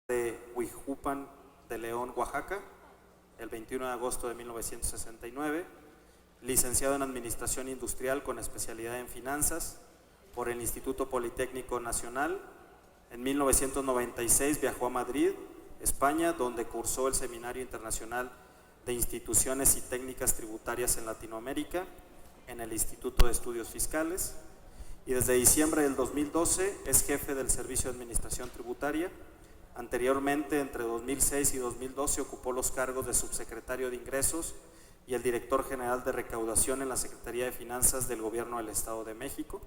de Huijupan de León, Oaxaca, el 21 de agosto de 1969, licenciado en Administración Industrial con especialidad en Finanzas por el Instituto Politécnico Nacional. En 1996 viajó a Madrid, España, donde cursó el Seminario Internacional de Instituciones y Técnicas Tributarias en Latinoamérica en el Instituto de Estudios Fiscales, y desde diciembre del 2012 es jefe del Servicio de Administración Tributaria. Anteriormente, entre 2006 y 2012, ocupó los cargos de subsecretario de Ingresos y el director general de Recaudación en la Secretaría de Finanzas del Gobierno del Estado de México.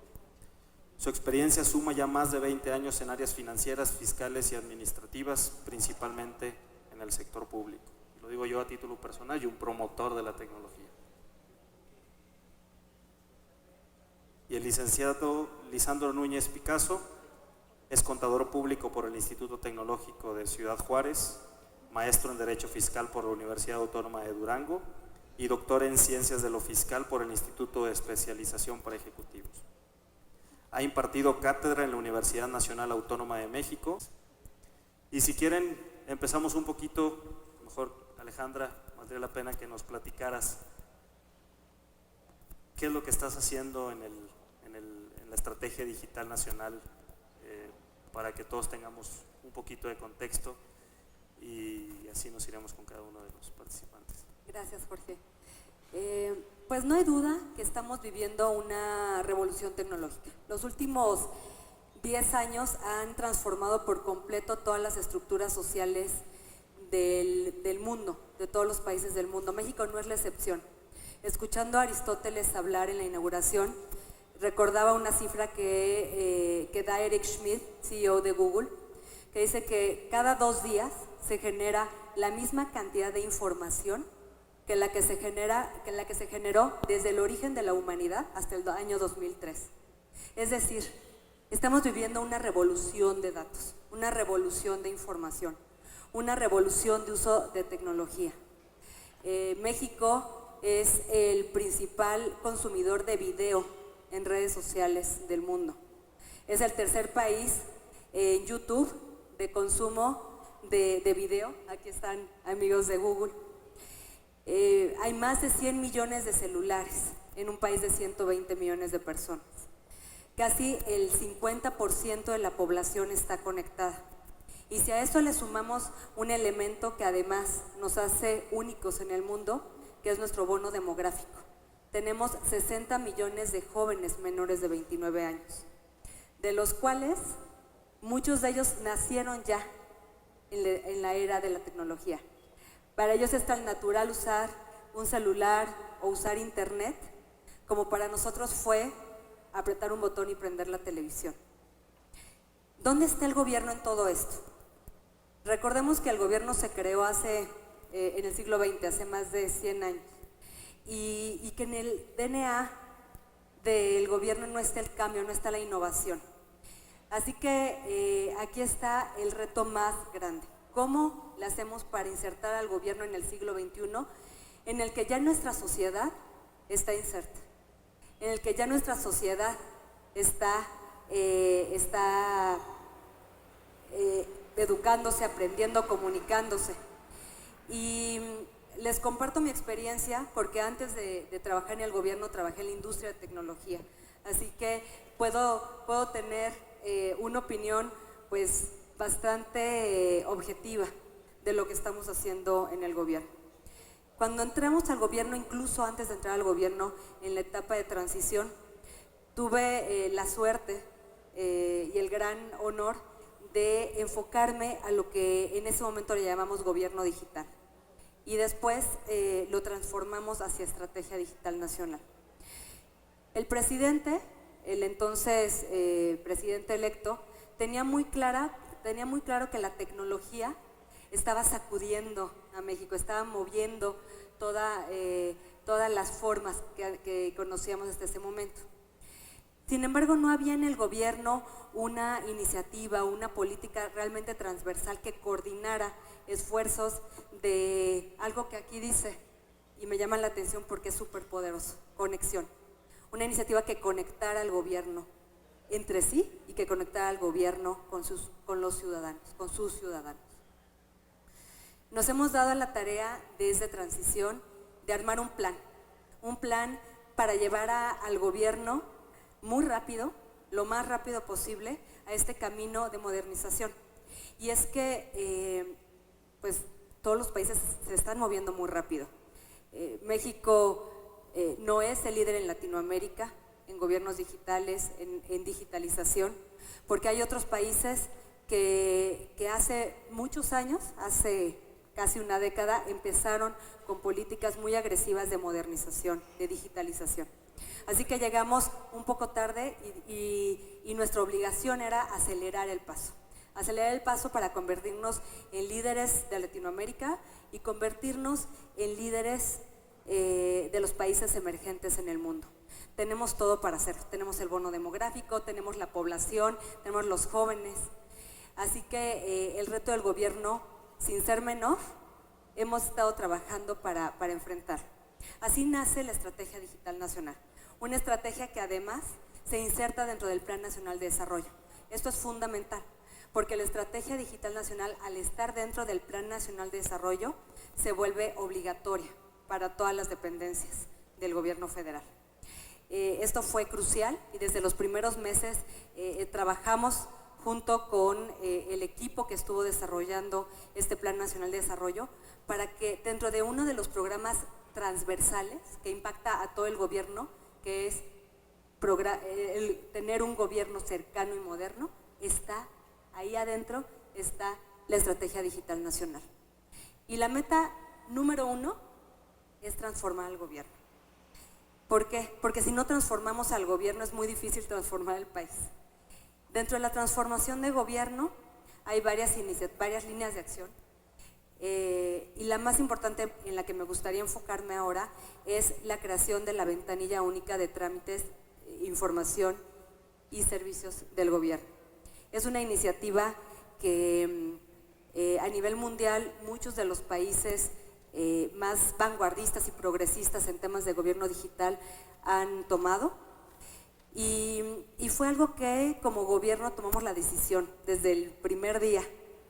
Su experiencia suma ya más de 20 años en áreas financieras, fiscales y administrativas, principalmente en el sector público. Lo digo yo a título personal y un promotor de la tecnología. Y el licenciado Lisandro Núñez Picasso es contador público por el Instituto Tecnológico de Ciudad Juárez, maestro en Derecho Fiscal por la Universidad Autónoma de Durango y doctor en Ciencias de lo Fiscal por el Instituto de Especialización para Ejecutivos. Ha impartido cátedra en la Universidad Nacional Autónoma de México. Y si quieren, empezamos un poquito, mejor Alejandra, valdría la pena que nos platicaras qué es lo que estás haciendo en la Estrategia Digital Nacional, para que todos tengamos un poquito de contexto y así nos iremos con cada uno de los participantes. Gracias, Jorge. Pues no hay duda que estamos viviendo una revolución tecnológica. Los últimos 10 años han transformado por completo todas las estructuras sociales del mundo, de todos los países del mundo. México no es la excepción. Escuchando a Aristóteles hablar en la inauguración, recordaba una cifra que da Eric Schmidt, CEO de Google, que dice que cada 2 días se genera la misma cantidad de información que la que se generó desde el origen de la humanidad hasta el año 2003. Es decir, estamos viviendo una revolución de datos, una revolución de información, una revolución de uso de tecnología. México es el principal consumidor de video en redes sociales del mundo. Es el tercer país en YouTube de consumo de video. Aquí están amigos de Google. Hay más de 100 millones de celulares en un país de 120 millones de personas. Casi el 50% de la población está conectada. Y si a esto le sumamos un elemento que además nos hace únicos en el mundo, que es nuestro bono demográfico. Tenemos 60 millones de jóvenes menores de 29 años, de los cuales muchos de ellos nacieron ya en la era de la tecnología. Para ellos es tan natural usar un celular o usar internet como para nosotros fue apretar un botón y prender la televisión. ¿Dónde está el gobierno en todo esto? Recordemos que el gobierno se creó en el siglo XX, hace más de 100 años. Y que en el DNA del gobierno no está el cambio, no está la innovación. Así que aquí está el reto más grande. ¿Cómo le hacemos para insertar al gobierno en el siglo XXI, en el que ya nuestra sociedad está inserta, en el que ya nuestra sociedad está educándose, aprendiendo, comunicándose? Y les comparto mi experiencia porque antes de trabajar en el gobierno trabajé en la industria de tecnología, así que puedo tener una opinión pues bastante objetiva de lo que estamos haciendo en el gobierno. Cuando entramos al gobierno, incluso antes de entrar al gobierno, en la etapa de transición, tuve la suerte y el gran honor de enfocarme a lo que en ese momento le llamamos gobierno digital. Y después lo transformamos hacia Estrategia Digital Nacional. El presidente, el entonces presidente electo, tenía muy claro que la tecnología estaba sacudiendo a México, estaba moviendo todas las formas que conocíamos hasta ese momento. Sin embargo, no había en el gobierno una iniciativa, una política realmente transversal que coordinara esfuerzos de algo que aquí dice, y me llama la atención porque es súper poderoso, conexión. Una iniciativa que conectara al gobierno entre sí y que conectara al gobierno con los ciudadanos, con sus ciudadanos. Nos hemos dado a la tarea desde Transición de armar un plan para llevar al gobierno muy rápido, lo más rápido posible, a este camino de modernización. Y es que pues todos los países se están moviendo muy rápido. México no es el líder en Latinoamérica en gobiernos digitales, en digitalización, porque hay otros países que hace muchos años, hace casi una década, empezaron con políticas muy agresivas de modernización, de digitalización. Así que llegamos un poco tarde y nuestra obligación era acelerar el paso para convertirnos en líderes de Latinoamérica y convertirnos en líderes de los países emergentes en el mundo. Tenemos todo para hacerlo, tenemos el bono demográfico, tenemos la población, tenemos los jóvenes. Así que el reto del gobierno, sin ser menor, hemos estado trabajando para enfrentar. Así nace la Estrategia Digital Nacional, una estrategia que además se inserta dentro del Plan Nacional de Desarrollo. Esto es fundamental, porque la Estrategia Digital Nacional, al estar dentro del Plan Nacional de Desarrollo, se vuelve obligatoria para todas las dependencias del gobierno federal. Esto fue crucial y desde los primeros meses trabajamos junto con el equipo que estuvo desarrollando este Plan Nacional de Desarrollo para que dentro de uno de los programas transversales que impacta a todo el gobierno, que es tener un gobierno cercano y moderno, ahí adentro está la Estrategia Digital Nacional. Y la meta número 1 es transformar al gobierno. ¿Por qué? Porque si no transformamos al gobierno es muy difícil transformar el país. Dentro de la transformación de gobierno hay varias líneas de acción y la más importante en la que me gustaría enfocarme ahora es la creación de la ventanilla única de trámites, información y servicios del gobierno. Es una iniciativa que a nivel mundial muchos de los países más vanguardistas y progresistas en temas de gobierno digital han tomado. Y fue algo que como gobierno tomamos la decisión desde el primer día,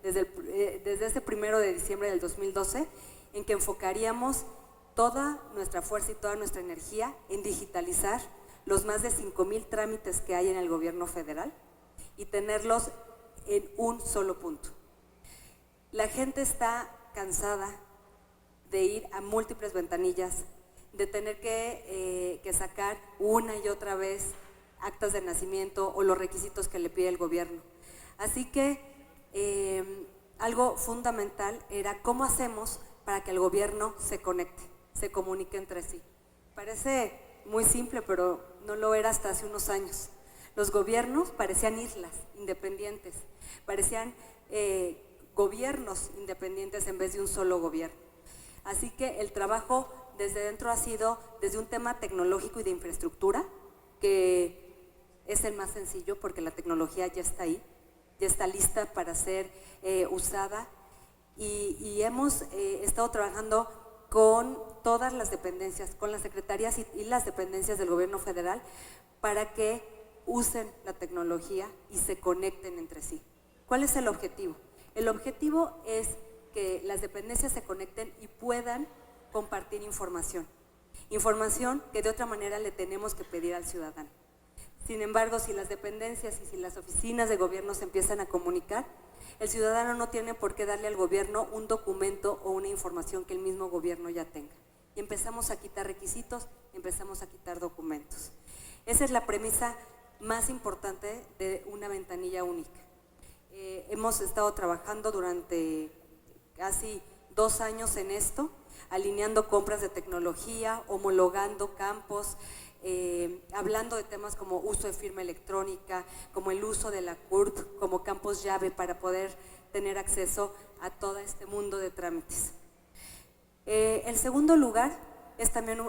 desde ese 1 de diciembre del 2012, en que enfocaríamos toda nuestra fuerza y toda nuestra energía en digitalizar los más de 5,000 trámites que hay en el gobierno federal y tenerlos en un solo punto. La gente está cansada de ir a múltiples ventanillas, de tener que sacar una y otra vez actas de nacimiento o los requisitos que le pide el gobierno. Así que algo fundamental era cómo hacemos para que el gobierno se conecte, se comunique entre sí. Parece muy simple, pero no lo era hasta hace unos años. Los gobiernos parecían islas independientes, parecían gobiernos independientes en vez de un solo gobierno. Así que el trabajo desde dentro ha sido desde un tema tecnológico y de infraestructura, que es el más sencillo porque la tecnología ya está ahí, ya está lista para ser usada y hemos estado trabajando con todas las dependencias, con las secretarías y las dependencias del gobierno federal para que usen la tecnología y se conecten entre sí. ¿Cuál es el objetivo? El objetivo es que las dependencias se conecten y puedan compartir información que de otra manera le tenemos que pedir al ciudadano. Sin embargo, si las dependencias y si las oficinas de gobierno se empiezan a comunicar, el ciudadano no tiene por qué darle al gobierno un documento o una información que el mismo gobierno ya tenga. Y empezamos a quitar requisitos, empezamos a quitar documentos. Esa es la premisa más importante de una ventanilla única. Hemos estado trabajando durante casi 2 años en esto, alineando compras de tecnología, homologando campos, hablando de temas como uso de firma electrónica, como el uso de la CURP, como campos llave para poder tener acceso a todo este mundo de trámites. El segundo lugar es también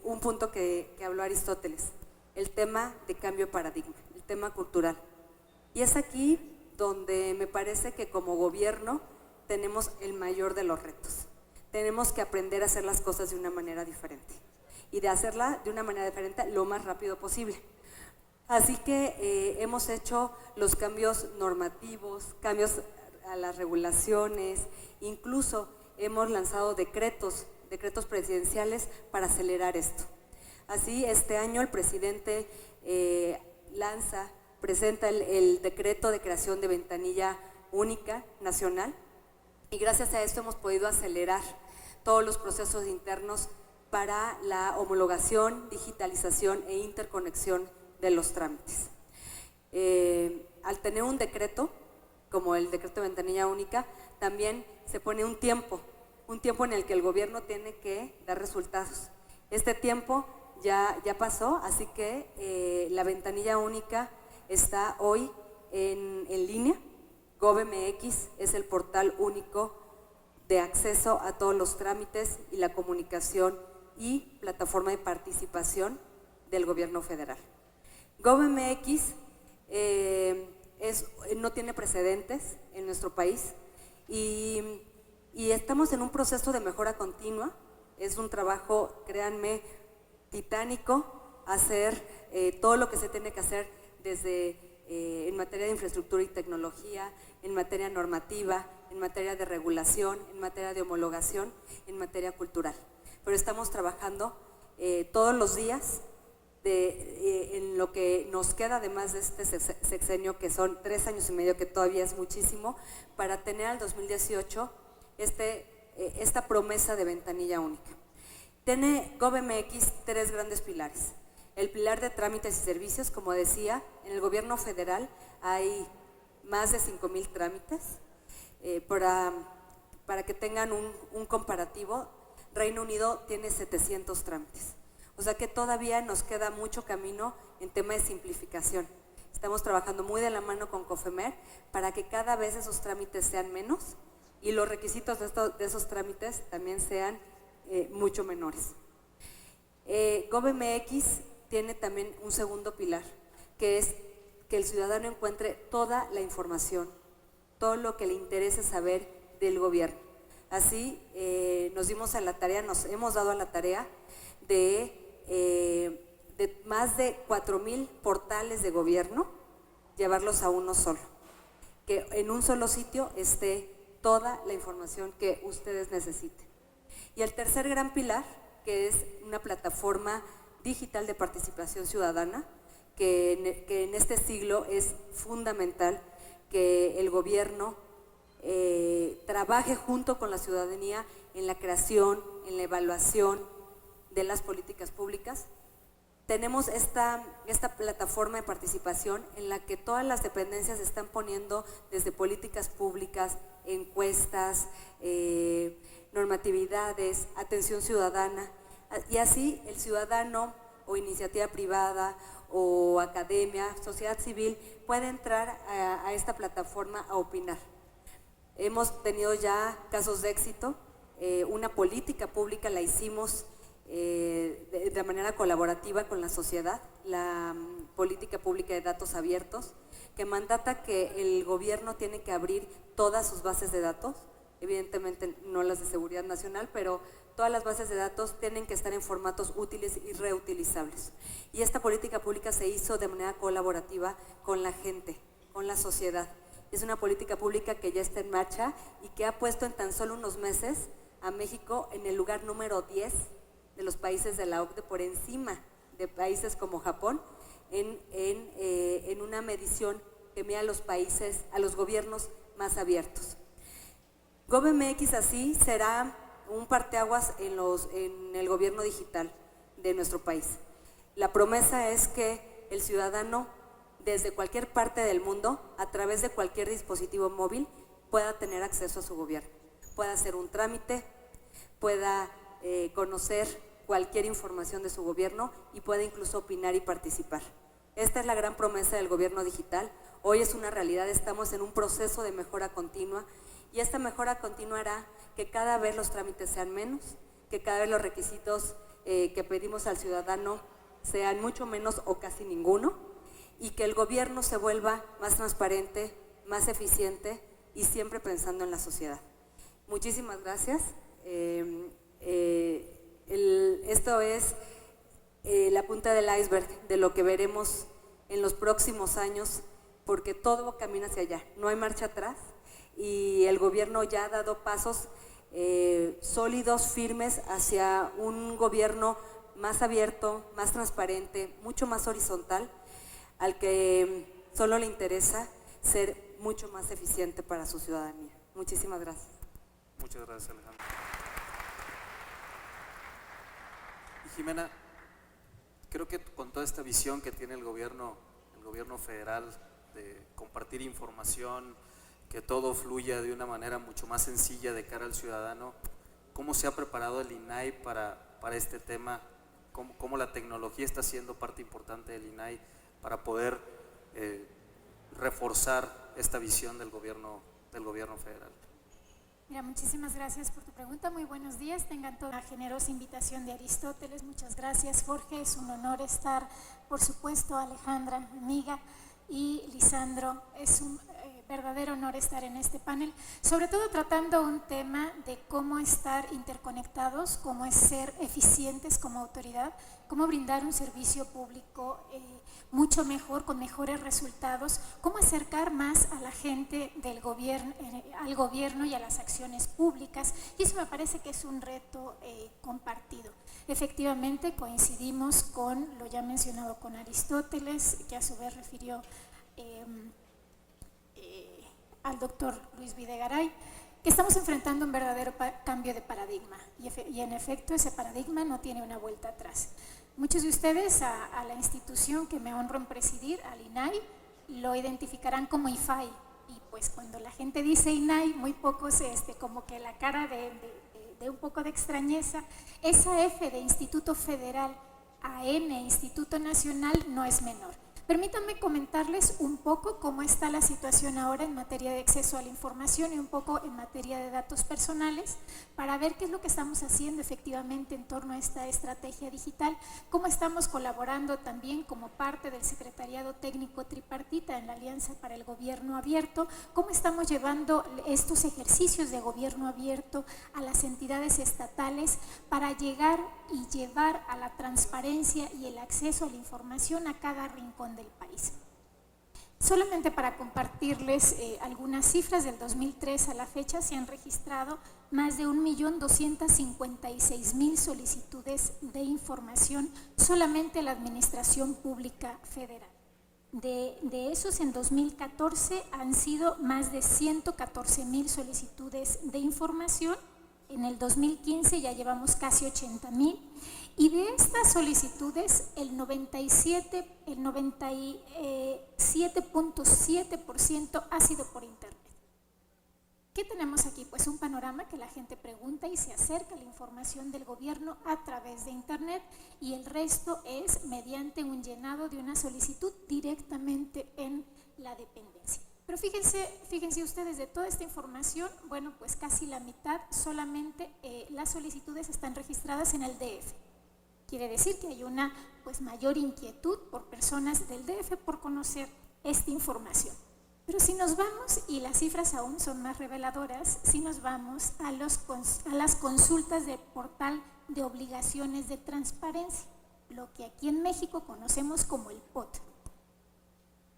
un punto que habló Aristóteles, el tema de cambio de paradigma, el tema cultural. Y es aquí donde me parece que como gobierno tenemos el mayor de los retos. Tenemos que aprender a hacer las cosas de una manera diferente y de hacerla de una manera diferente lo más rápido posible. Así que hemos hecho los cambios normativos, cambios a las regulaciones, incluso hemos lanzado decretos presidenciales para acelerar esto. Así, este año el presidente presenta el decreto de creación de ventanilla única nacional, y gracias a esto hemos podido acelerar todos los procesos internos para la homologación, digitalización e interconexión de los trámites. Al tener un decreto, como el decreto de ventanilla única, también se pone un tiempo en el que el gobierno tiene que dar resultados. Este tiempo ya pasó, así que la ventanilla única está hoy en línea. GovMX es el portal único de acceso a todos los trámites y la comunicación y plataforma de participación del gobierno federal. GovMX no tiene precedentes en nuestro país y estamos en un proceso de mejora continua. Es un trabajo, créanme, titánico, hacer todo lo que se tiene que hacer desde en materia de infraestructura y tecnología, en materia normativa, en materia de regulación, en materia de homologación, en materia cultural. Pero estamos trabajando todos los días en lo que nos queda, además de este sexenio, que son 3 años y medio, que todavía es muchísimo, para tener al 2018 esta promesa de ventanilla única. Tiene GovMX 3 grandes pilares. El pilar de trámites y servicios, como decía, en el gobierno federal hay más de 5,000 trámites. Para que tengan un comparativo, Reino Unido tiene 700 trámites. O sea que todavía nos queda mucho camino en tema de simplificación. Estamos trabajando muy de la mano con COFEMER para que cada vez esos trámites sean menos y los requisitos de esos trámites también sean mucho menores. GovMX tiene también un segundo pilar, que es que el ciudadano encuentre toda la información, todo lo que le interese saber del gobierno. Así nos hemos dado a la tarea de más de 4,000 portales de gobierno, llevarlos a uno solo, que en un solo sitio esté toda la información que ustedes necesiten. Y el tercer gran pilar, que es una plataforma digital de participación ciudadana, que en este siglo es fundamental que el gobierno trabaje junto con la ciudadanía en la creación, en la evaluación de las políticas públicas. Tenemos esta plataforma de participación en la que todas las dependencias están poniendo desde políticas públicas, encuestas, normatividades, atención ciudadana, y así el ciudadano o iniciativa privada o academia, sociedad civil, puede entrar a esta plataforma a opinar. Hemos tenido ya casos de éxito, una política pública la hicimos de manera colaborativa con la sociedad, la política pública de datos abiertos, que mandata que el gobierno tiene que abrir todas sus bases de datos, evidentemente no las de seguridad nacional, pero todas las bases de datos tienen que estar en formatos útiles y reutilizables. Y esta política pública se hizo de manera colaborativa con la gente, con la sociedad. Es una política pública que ya está en marcha y que ha puesto en tan solo unos meses a México en el lugar número 10 de los países de la OCDE, por encima de países como Japón, en una medición que mide a los países, a los gobiernos más abiertos. GovMX así será un parteaguas en el gobierno digital de nuestro país. La promesa es que el ciudadano, desde cualquier parte del mundo, a través de cualquier dispositivo móvil, pueda tener acceso a su gobierno, pueda hacer un trámite, pueda conocer cualquier información de su gobierno y pueda incluso opinar y participar. Esta es la gran promesa del gobierno digital. Hoy es una realidad, estamos en un proceso de mejora continua y esta mejora continua hará que cada vez los trámites sean menos, que cada vez los requisitos que pedimos al ciudadano sean mucho menos o casi ninguno, y que el gobierno se vuelva más transparente, más eficiente y siempre pensando en la sociedad. Muchísimas gracias. Esto es la punta del iceberg de lo que veremos en los próximos años, porque todo camina hacia allá, no hay marcha atrás. y el gobierno ya ha dado pasos sólidos, firmes hacia un gobierno más abierto, más transparente, mucho más horizontal, al que solo le interesa ser mucho más eficiente para su ciudadanía. Muchísimas gracias. Muchas gracias, Alejandra. Y Jimena, creo que con toda esta visión que tiene el gobierno federal de compartir información, que todo fluya de una manera mucho más sencilla de cara al ciudadano, ¿cómo se ha preparado el INAI para este tema? ¿Cómo la tecnología está siendo parte importante del INAI para poder reforzar esta visión del gobierno federal? Mira, muchísimas gracias por tu pregunta. Muy buenos días. Tengan toda la generosa invitación de Aristóteles. Muchas gracias, Jorge. Es un honor estar, por supuesto, Alejandra, amiga, y Lisandro. Es un verdadero honor estar en este panel, sobre todo tratando un tema de cómo estar interconectados, cómo es ser eficientes como autoridad, cómo brindar un servicio público mucho mejor, con mejores resultados, cómo acercar más a la gente del gobierno, al gobierno y a las acciones públicas, y eso me parece que es un reto compartido. Efectivamente coincidimos con lo ya mencionado con Aristóteles, que a su vez refirió al doctor Luis Videgaray, que estamos enfrentando un verdadero cambio de paradigma y en efecto ese paradigma no tiene una vuelta atrás. Muchos de ustedes a la institución que me honro en presidir, al INAI, lo identificarán como IFAI, y pues cuando la gente dice INAI, muy pocos como que la cara de un poco de extrañeza. Esa F de Instituto Federal a N, Instituto Nacional, no es menor. Permítanme comentarles un poco cómo está la situación ahora en materia de acceso a la información y un poco en materia de datos personales, para ver qué es lo que estamos haciendo efectivamente en torno a esta estrategia digital, cómo estamos colaborando también como parte del Secretariado Técnico Tripartita en la Alianza para el Gobierno Abierto, cómo estamos llevando estos ejercicios de gobierno abierto a las entidades estatales para llegar y llevar a la transparencia y el acceso a la información a cada rincón del país. Solamente para compartirles algunas cifras, del 2003 a la fecha se han registrado más de 1.256.000 solicitudes de información solamente en la Administración Pública Federal. De esos, en 2014 han sido más de 114.000 solicitudes de información. En el 2015 ya llevamos casi 80.000, y de estas solicitudes el 97.7% ha sido por internet. ¿Qué tenemos aquí? Pues un panorama que la gente pregunta y se acerca a la información del gobierno a través de internet, y el resto es mediante un llenado de una solicitud directamente en la dependencia. Pero fíjense ustedes, de toda esta información, bueno, pues casi la mitad solamente las solicitudes están registradas en el DF. Quiere decir que hay una pues mayor inquietud por personas del DF por conocer esta información. Pero si nos vamos, y las cifras aún son más reveladoras, si nos vamos a las consultas de portal de obligaciones de transparencia, lo que aquí en México conocemos como el POT.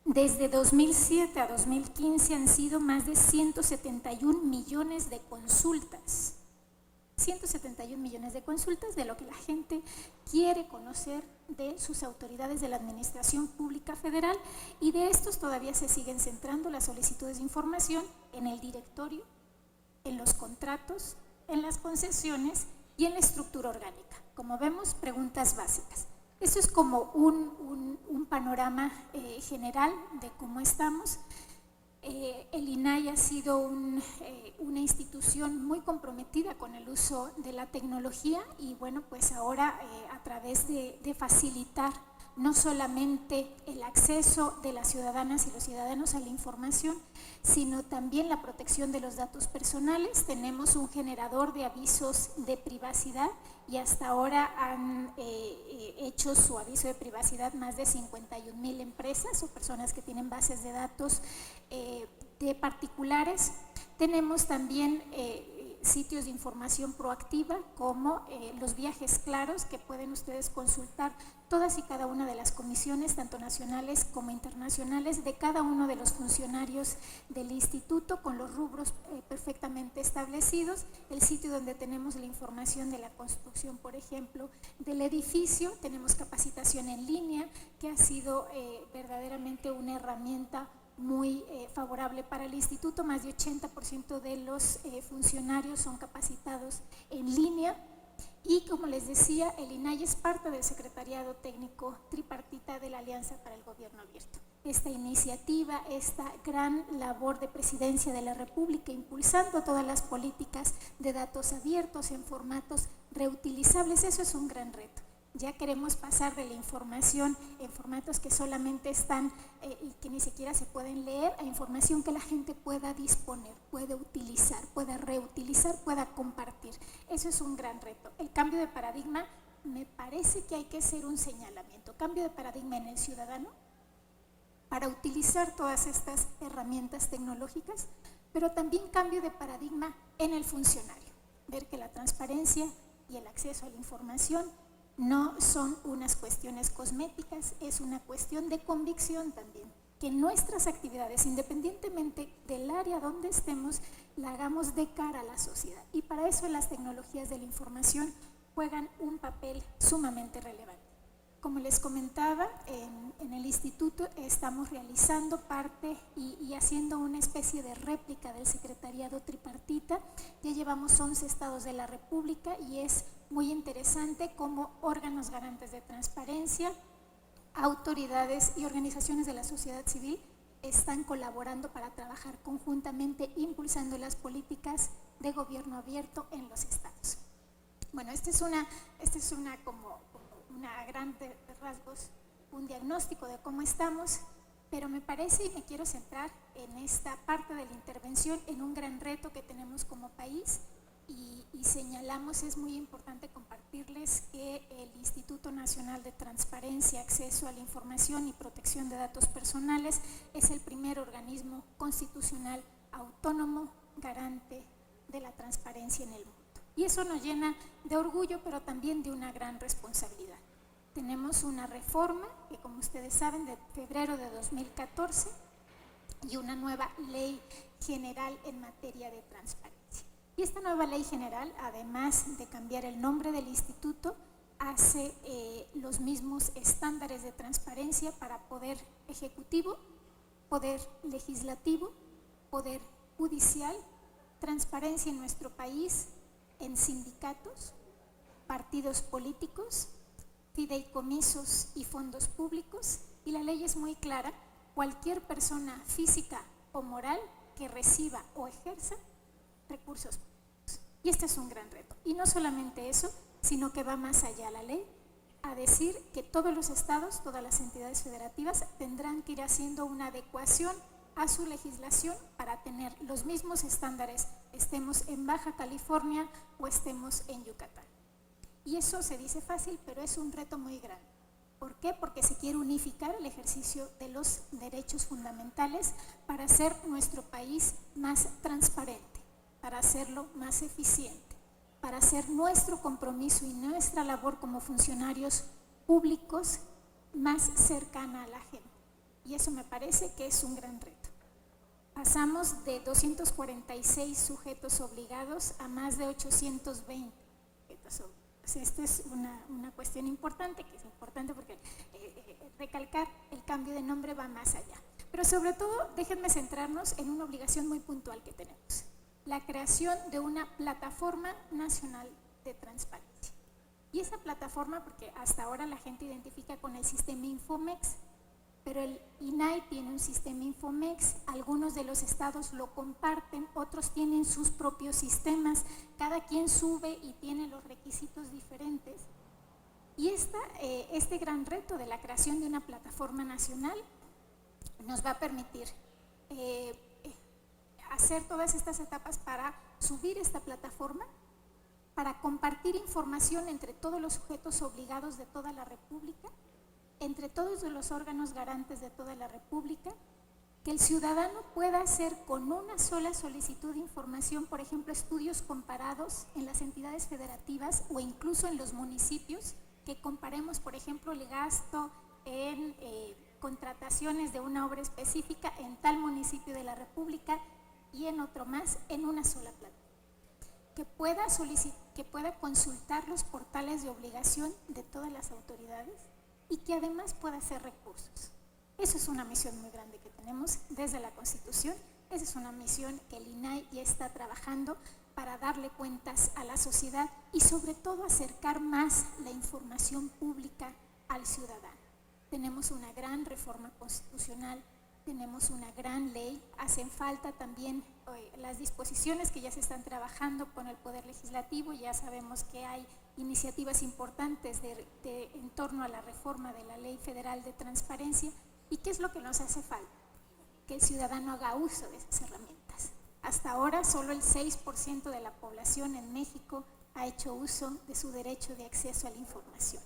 Desde 2007 a 2015 han sido más de 171 millones de consultas. 171 millones de consultas de lo que la gente quiere conocer de sus autoridades de la Administración Pública Federal, y de estos todavía se siguen centrando las solicitudes de información en el directorio, en los contratos, en las concesiones y en la estructura orgánica. Como vemos, preguntas básicas. Eso es como un panorama general de cómo estamos. El INAI ha sido una institución muy comprometida con el uso de la tecnología, y bueno, pues ahora a través de facilitar no solamente el acceso de las ciudadanas y los ciudadanos a la información, sino también la protección de los datos personales. Tenemos un generador de avisos de privacidad, y hasta ahora han hecho su aviso de privacidad más de 51,000 empresas o personas que tienen bases de datos de particulares. Tenemos también sitios de información proactiva como los viajes claros, que pueden ustedes consultar todas y cada una de las comisiones, tanto nacionales como internacionales, de cada uno de los funcionarios del instituto, con los rubros perfectamente establecidos. El sitio donde tenemos la información de la construcción, por ejemplo, del edificio. Tenemos capacitación en línea, que ha sido verdaderamente una herramienta muy favorable para el instituto. Más de 80% de los funcionarios son capacitados en línea. Y como les decía, el INAI es parte del Secretariado Técnico Tripartita de la Alianza para el Gobierno Abierto. Esta iniciativa, esta gran labor de Presidencia de la República, impulsando todas las políticas de datos abiertos en formatos reutilizables, eso es un gran reto. Ya queremos pasar de la información en formatos que solamente están y que ni siquiera se pueden leer, a información que la gente pueda disponer, puede utilizar, pueda reutilizar, pueda compartir. Eso es un gran reto. El cambio de paradigma, me parece que hay que hacer un señalamiento. Cambio de paradigma en el ciudadano para utilizar todas estas herramientas tecnológicas, pero también cambio de paradigma en el funcionario. Ver que la transparencia y el acceso a la información no son unas cuestiones cosméticas, es una cuestión de convicción también, que nuestras actividades, independientemente del área donde estemos, la hagamos de cara a la sociedad. Y para eso las tecnologías de la información juegan un papel sumamente relevante. Como les comentaba, en el instituto estamos realizando parte y haciendo una especie de réplica del Secretariado Tripartita. Ya llevamos 11 estados de la República y es muy interesante cómo órganos garantes de transparencia, autoridades y organizaciones de la sociedad civil están colaborando para trabajar conjuntamente, impulsando las políticas de gobierno abierto en los estados. Bueno, esta es una grandes rasgos, un diagnóstico de cómo estamos, pero me parece, y me quiero centrar en esta parte de la intervención, en un gran reto que tenemos como país, y señalamos, es muy importante compartirles que el Instituto Nacional de Transparencia, Acceso a la Información y Protección de Datos Personales es el primer organismo constitucional autónomo garante de la transparencia en el mundo. Y eso nos llena de orgullo, pero también de una gran responsabilidad. Tenemos una reforma que, como ustedes saben, de febrero de 2014 y una nueva ley general en materia de transparencia. Y esta nueva ley general, además de cambiar el nombre del instituto, hace los mismos estándares de transparencia para poder ejecutivo, poder legislativo, poder judicial, transparencia en nuestro país en sindicatos, partidos políticos, fideicomisos y fondos públicos, y la ley es muy clara: cualquier persona física o moral que reciba o ejerza recursos públicos. Y este es un gran reto. Y no solamente eso, sino que va más allá la ley, a decir que todos los estados, todas las entidades federativas tendrán que ir haciendo una adecuación a su legislación para tener los mismos estándares, estemos en Baja California o estemos en Yucatán. Y eso se dice fácil, pero es un reto muy grande. ¿Por qué? Porque se quiere unificar el ejercicio de los derechos fundamentales para hacer nuestro país más transparente, para hacerlo más eficiente, para hacer nuestro compromiso y nuestra labor como funcionarios públicos más cercana a la gente. Y eso me parece que es un gran reto. Pasamos de 246 sujetos obligados a más de 820 sujetos obligados. Esto es una cuestión importante, que es importante porque recalcar el cambio de nombre va más allá. Pero sobre todo, déjenme centrarnos en una obligación muy puntual que tenemos: la creación de una plataforma nacional de transparencia. Y esa plataforma, porque hasta ahora la gente identifica con el sistema Infomex, pero el INAI tiene un sistema Infomex, algunos de los estados lo comparten, otros tienen sus propios sistemas, cada quien sube y tiene los requisitos diferentes. Y este gran reto de la creación de una plataforma nacional nos va a permitir hacer todas estas etapas para subir esta plataforma, para compartir información entre todos los sujetos obligados de toda la República, entre todos los órganos garantes de toda la República, que el ciudadano pueda hacer con una sola solicitud de información, por ejemplo, estudios comparados en las entidades federativas o incluso en los municipios, que comparemos, por ejemplo, el gasto en contrataciones de una obra específica en tal municipio de la República y en otro más, en una sola plataforma. Que pueda consultar los portales de obligación de todas las autoridades y que además pueda hacer recursos. Eso es una misión muy grande que tenemos desde la Constitución. Esa es una misión que el INAI ya está trabajando para darle cuentas a la sociedad y sobre todo acercar más la información pública al ciudadano. Tenemos una gran reforma constitucional, tenemos una gran ley, hacen falta también las disposiciones que ya se están trabajando con el Poder Legislativo. Ya sabemos que hay iniciativas importantes en torno a la reforma de la Ley Federal de Transparencia. ¿Y qué es lo que nos hace falta? Que el ciudadano haga uso de esas herramientas. Hasta ahora solo el 6% de la población en México ha hecho uso de su derecho de acceso a la información.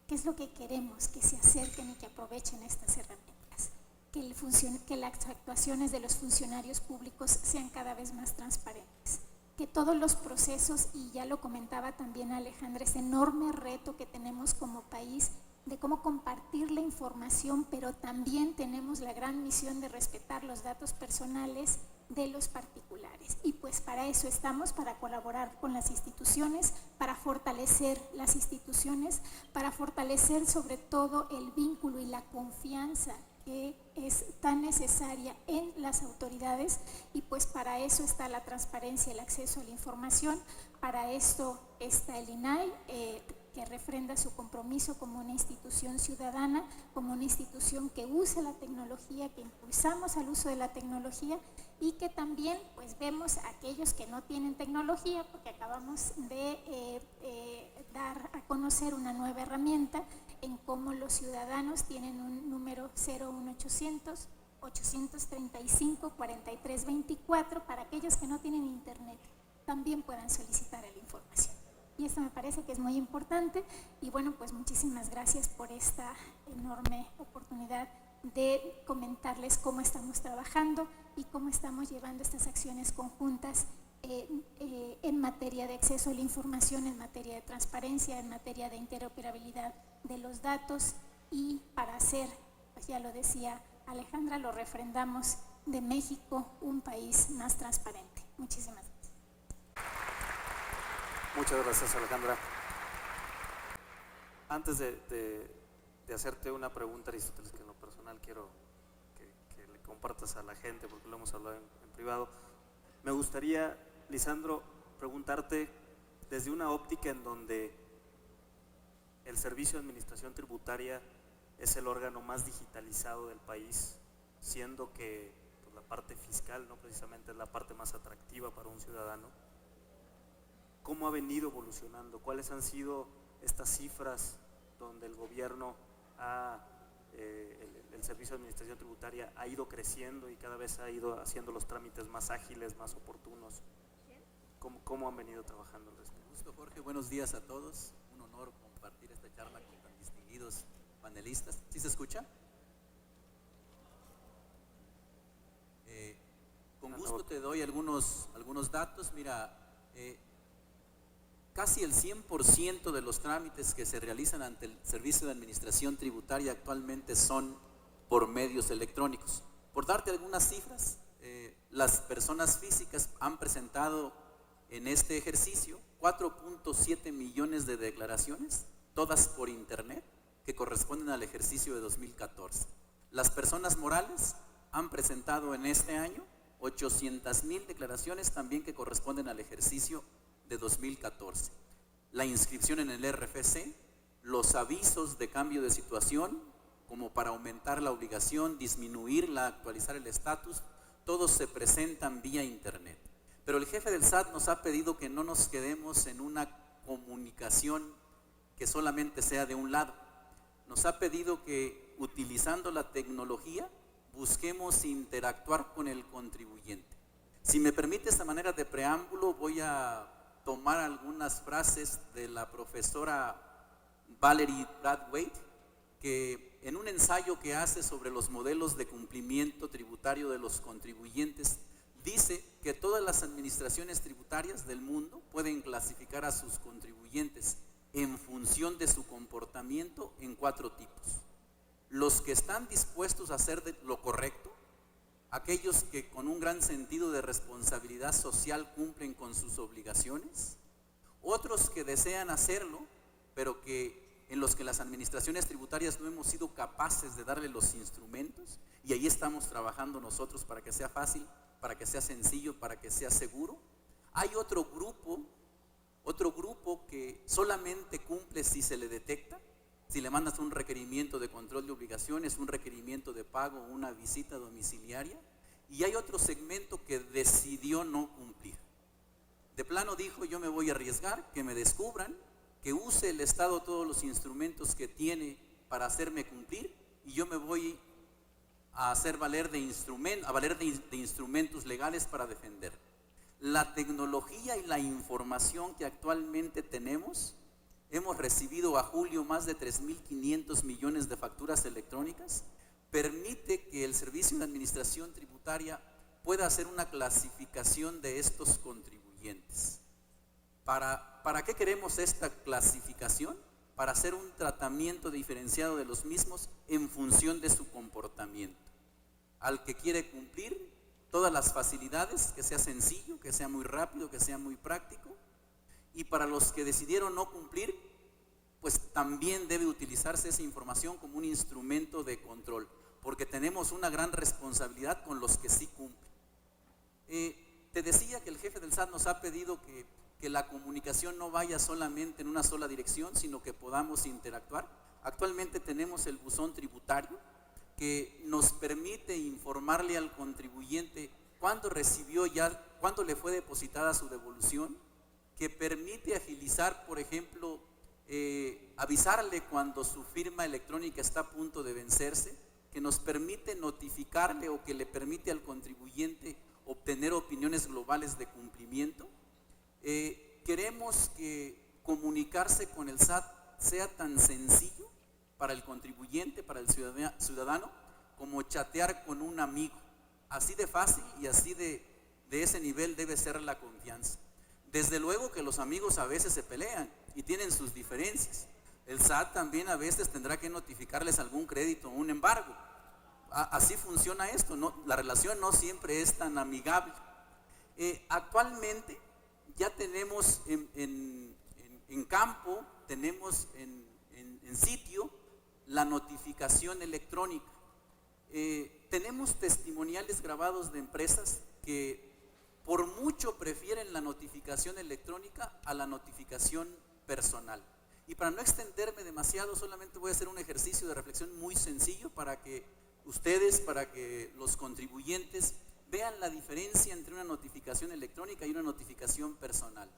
¿Qué es lo que queremos? Que se acerquen y que aprovechen estas herramientas. Que las actuaciones de los funcionarios públicos sean cada vez más transparentes. Que todos los procesos, y ya lo comentaba también Alejandra, ese enorme reto que tenemos como país de cómo compartir la información, pero también tenemos la gran misión de respetar los datos personales de los particulares. Y pues para eso estamos, para colaborar con las instituciones, para fortalecer las instituciones, para fortalecer sobre todo el vínculo y la confianza que es tan necesaria en las autoridades, y pues para eso está la transparencia, el acceso a la información. Para esto está el INAI, que refrenda su compromiso como una institución ciudadana, como una institución que use la tecnología, que impulsamos al uso de la tecnología, y que también pues vemos a aquellos que no tienen tecnología, porque acabamos de dar a conocer una nueva herramienta en cómo los ciudadanos tienen un número 01800 835 4324 para aquellos que no tienen internet también puedan solicitar la información. Y esto me parece que es muy importante. Y bueno, pues muchísimas gracias por esta enorme oportunidad de comentarles cómo estamos trabajando y cómo estamos llevando estas acciones conjuntas en materia de acceso a la información, en materia de transparencia, en materia de interoperabilidad de los datos, y para hacer, pues ya lo decía Alejandra, lo refrendamos, de México un país más transparente. Muchísimas gracias. Muchas gracias, Alejandra. Antes de hacerte una pregunta, Aristóteles, que en lo personal quiero que le compartas a la gente, porque lo hemos hablado en privado, me gustaría, Lisandro, preguntarte desde una óptica en donde el Servicio de Administración Tributaria es el órgano más digitalizado del país, siendo que pues, la parte fiscal no precisamente es la parte más atractiva para un ciudadano. ¿Cómo ha venido evolucionando? ¿Cuáles han sido estas cifras donde el gobierno, el Servicio de Administración Tributaria ha ido creciendo y cada vez ha ido haciendo los trámites más ágiles, más oportunos? ¿Cómo han venido trabajando al respecto? Gusto, Jorge. Buenos días a todos. Un honor compartir esta charla con tan distinguidos panelistas. ¿Sí se escucha? Con gusto te doy algunos datos. Mira, casi el 100% de los trámites que se realizan ante el Servicio de Administración Tributaria actualmente son por medios electrónicos. Por darte algunas cifras, las personas físicas han presentado en este ejercicio 4.7 millones de declaraciones, todas por internet, que corresponden al ejercicio de 2014. Las personas morales han presentado en este año 800,000 declaraciones también que corresponden al ejercicio de 2014. La inscripción en el RFC, los avisos de cambio de situación, como para aumentar la obligación, disminuirla, actualizar el estatus, todos se presentan vía internet. Pero el jefe del SAT nos ha pedido que no nos quedemos en una comunicación que solamente sea de un lado. Nos ha pedido que, utilizando la tecnología, busquemos interactuar con el contribuyente. Si me permite esta manera de preámbulo, voy a tomar algunas frases de la profesora Valerie Brathwaite, que en un ensayo que hace sobre los modelos de cumplimiento tributario de los contribuyentes, dice que todas las administraciones tributarias del mundo pueden clasificar a sus contribuyentes en función de su comportamiento en 4 tipos. Los que están dispuestos a hacer lo correcto, aquellos que con un gran sentido de responsabilidad social cumplen con sus obligaciones, otros que desean hacerlo, pero en los que las administraciones tributarias no hemos sido capaces de darle los instrumentos, y ahí estamos trabajando nosotros para que sea fácil, para que sea sencillo, para que sea seguro. Hay otro grupo que solamente cumple si se le detecta, si le mandas un requerimiento de control de obligaciones, un requerimiento de pago, una visita domiciliaria, y hay otro segmento que decidió no cumplir. De plano dijo: yo me voy a arriesgar, que me descubran, que use el Estado todos los instrumentos que tiene para hacerme cumplir, y yo me voy a hacer valer de instrumentos legales para defender. La tecnología y la información que actualmente tenemos, hemos recibido a julio más de 3.500 millones de facturas electrónicas, permite que el Servicio de Administración Tributaria pueda hacer una clasificación de estos contribuyentes. ¿Para qué queremos esta clasificación? Para hacer un tratamiento diferenciado de los mismos en función de su comportamiento. Al que quiere cumplir, todas las facilidades, que sea sencillo, que sea muy rápido, que sea muy práctico. Y para los que decidieron no cumplir, pues también debe utilizarse esa información como un instrumento de control, porque tenemos una gran responsabilidad con los que sí cumplen. Te decía que el jefe del SAT nos ha pedido que la comunicación no vaya solamente en una sola dirección, sino que podamos interactuar. Actualmente tenemos el buzón tributario, que nos permite informarle al contribuyente cuándo recibió ya, cuándo le fue depositada su devolución, que permite agilizar, por ejemplo, avisarle cuando su firma electrónica está a punto de vencerse, que nos permite notificarle o que le permite al contribuyente obtener opiniones globales de cumplimiento. Queremos que comunicarse con el SAT sea tan sencillo para el contribuyente, para el ciudadano, como chatear con un amigo. Así de fácil y así de ese nivel debe ser la confianza. Desde luego que los amigos a veces se pelean y tienen sus diferencias. El SAT también a veces tendrá que notificarles algún crédito o un embargo. Así funciona esto, ¿no? La relación no siempre es tan amigable. Actualmente ya tenemos en campo, tenemos en sitio la notificación electrónica. Tenemos testimoniales grabados de empresas que por mucho prefieren la notificación electrónica a la notificación personal. Y para no extenderme demasiado, solamente voy a hacer un ejercicio de reflexión muy sencillo para que ustedes, para que los contribuyentes vean la diferencia entre una notificación electrónica y una notificación personal.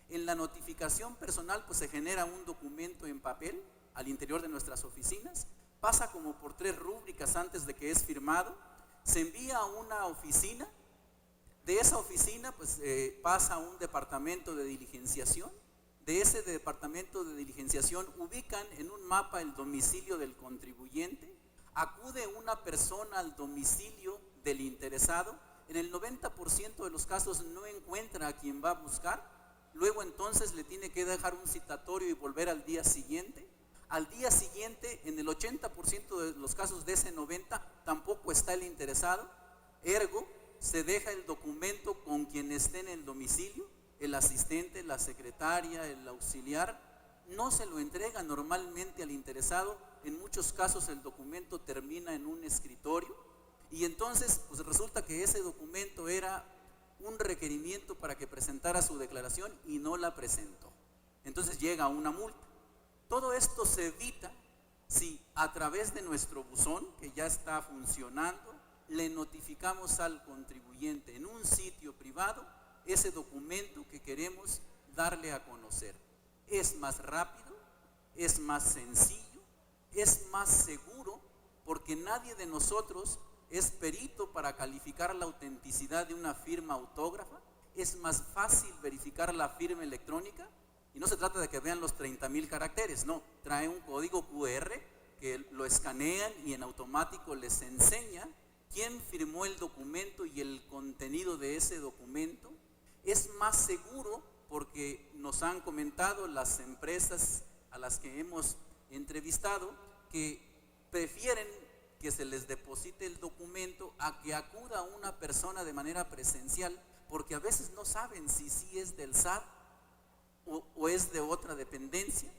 En la notificación personal pues se genera un documento en papel al interior de nuestras oficinas, pasa como por 3 rúbricas antes de que es firmado, se envía a una oficina, de esa oficina pues pasa a un departamento de diligenciación, de ese departamento de diligenciación ubican en un mapa el domicilio del contribuyente, acude una persona al domicilio del interesado, en el 90% de los casos no encuentra a quien va a buscar, luego entonces le tiene que dejar un citatorio y volver al día siguiente. Al día siguiente, en el 80% de los casos de ese 90%, tampoco está el interesado, ergo, se deja el documento con quien esté en el domicilio, el asistente, la secretaria, el auxiliar, no se lo entrega normalmente al interesado, en muchos casos el documento termina en un escritorio y entonces pues resulta que ese documento era un requerimiento para que presentara su declaración y no la presentó. Entonces llega una multa. Todo esto se evita si a través de nuestro buzón, que ya está funcionando, le notificamos al contribuyente en un sitio privado ese documento que queremos darle a conocer. Es más rápido, es más sencillo, es más seguro, porque nadie de nosotros es perito para calificar la autenticidad de una firma autógrafa. Es más fácil verificar la firma electrónica y no se trata de que vean los 30,000 caracteres, no, trae un código QR que lo escanean y en automático les enseña quién firmó el documento y el contenido de ese documento. Es más seguro porque nos han comentado las empresas a las que hemos entrevistado que prefieren que se les deposite el documento a que acuda una persona de manera presencial, porque a veces no saben si sí es del SAT o es de otra dependencia.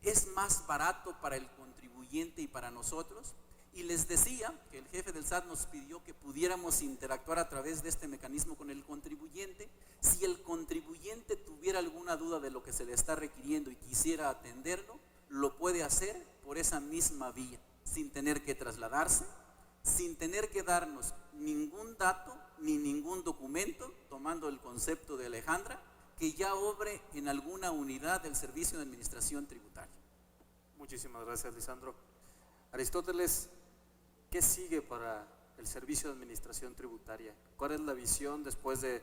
Es más barato para el contribuyente y para nosotros. Y les decía que el jefe del SAT nos pidió que pudiéramos interactuar a través de este mecanismo con el contribuyente. Si el contribuyente tuviera alguna duda de lo que se le está requiriendo y quisiera atenderlo, lo puede hacer por esa misma vía, sin tener que trasladarse, sin tener que darnos ningún dato ni ningún documento, tomando el concepto de Alejandra, que ya obre en alguna unidad del Servicio de Administración Tributaria. Muchísimas gracias, Lisandro. Aristóteles, ¿qué sigue para el Servicio de Administración Tributaria? ¿Cuál es la visión después de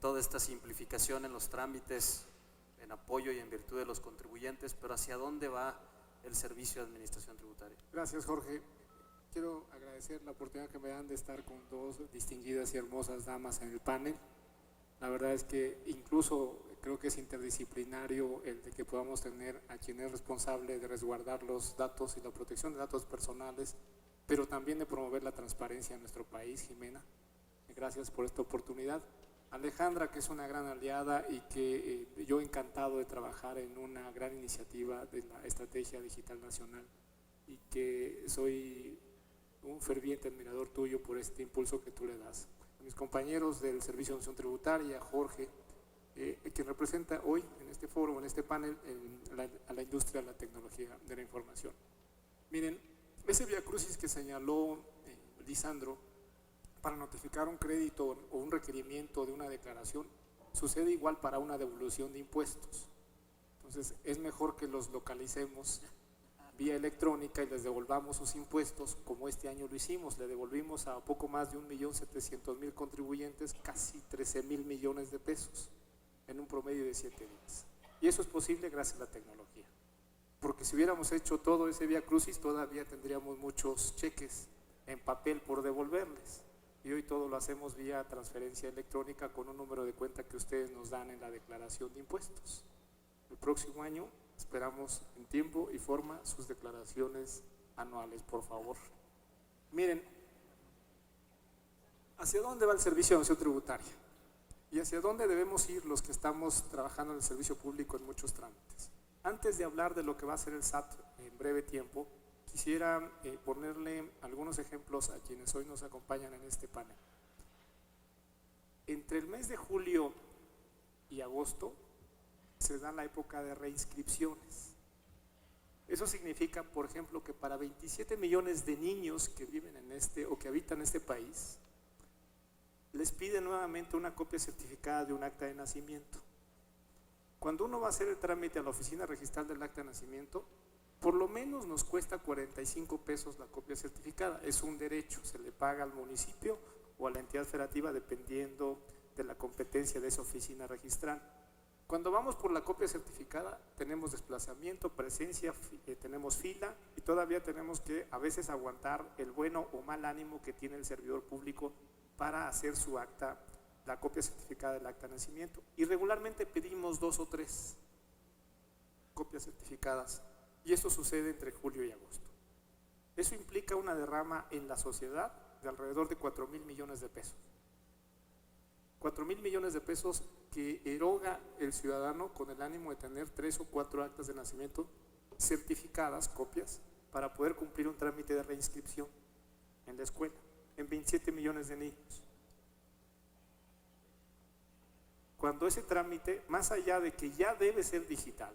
toda esta simplificación en los trámites, en apoyo y en virtud de los contribuyentes, pero hacia dónde va el Servicio de Administración Tributaria? Gracias, Jorge. Quiero agradecer la oportunidad que me dan de estar con dos distinguidas y hermosas damas en el panel. La verdad es que incluso creo que es interdisciplinario el de que podamos tener a quien es responsable de resguardar los datos y la protección de datos personales, pero también de promover la transparencia en nuestro país. Jimena, gracias por esta oportunidad. Alejandra, que es una gran aliada y que yo encantado de trabajar en una gran iniciativa de la Estrategia Digital Nacional, y que soy un ferviente admirador tuyo por este impulso que tú le das. A mis compañeros del Servicio de Administración Tributaria, Jorge, quien representa hoy en este foro, en este panel, a la industria de la tecnología de la información. Miren, ese viacrucis que señaló Lisandro para notificar un crédito o un requerimiento de una declaración sucede igual para una devolución de impuestos. Entonces es mejor que los localicemos vía electrónica y les devolvamos sus impuestos, como este año lo hicimos. Le devolvimos a poco más de 1.700.000 contribuyentes casi 13.000 millones de pesos en un promedio de 7 días. Y eso es posible gracias a la tecnología, porque si hubiéramos hecho todo ese vía crucis todavía tendríamos muchos cheques en papel por devolverles, y hoy todo lo hacemos vía transferencia electrónica con un número de cuenta que ustedes nos dan en la declaración de impuestos. El próximo año esperamos en tiempo y forma sus declaraciones anuales, por favor. Miren, ¿hacia dónde va el Servicio de Administración Tributaria? ¿Y hacia dónde debemos ir los que estamos trabajando en el servicio público en muchos trámites? Antes de hablar de lo que va a hacer el SAT en breve tiempo, quisiera ponerle algunos ejemplos a quienes hoy nos acompañan en este panel. Entre el mes de julio y agosto se da la época de reinscripciones. Eso significa, por ejemplo, que para 27 millones de niños que viven en o que habitan este país, les pide nuevamente una copia certificada de un acta de nacimiento. Cuando uno va a hacer el trámite a la oficina registral del acta de nacimiento, por lo menos nos cuesta 45 pesos la copia certificada. Es un derecho, se le paga al municipio o a la entidad federativa dependiendo de la competencia de esa oficina registral. Cuando vamos por la copia certificada tenemos desplazamiento, presencia, tenemos fila y todavía tenemos que a veces aguantar el bueno o mal ánimo que tiene el servidor público para hacer su acta, la copia certificada del acta de nacimiento. Y regularmente pedimos 2 o 3 copias certificadas, y esto sucede entre julio y agosto. Eso implica una derrama en la sociedad de alrededor de 4.000 millones de pesos. 4.000 millones de pesos que eroga el ciudadano con el ánimo de tener 3 o 4 actas de nacimiento certificadas, copias, para poder cumplir un trámite de reinscripción en la escuela, en 27 millones de niños. Cuando ese trámite, más allá de que ya debe ser digital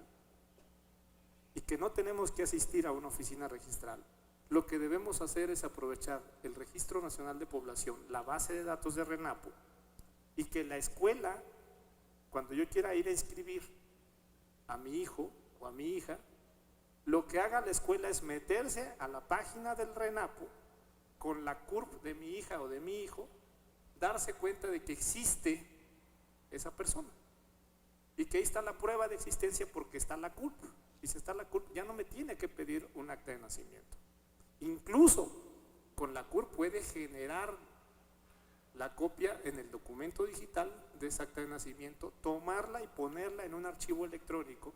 y que no tenemos que asistir a una oficina registral, lo que debemos hacer es aprovechar el Registro Nacional de Población, la base de datos de RENAPO, y que la escuela, cuando yo quiera ir a inscribir a mi hijo o a mi hija, lo que haga la escuela es meterse a la página del RENAPO con la CURP de mi hija o de mi hijo, darse cuenta de que existe esa persona y que ahí está la prueba de existencia porque está la CURP. Y si está la CURP, ya no me tiene que pedir un acta de nacimiento. Incluso con la CURP puede generar la copia en el documento digital de esa acta de nacimiento, tomarla y ponerla en un archivo electrónico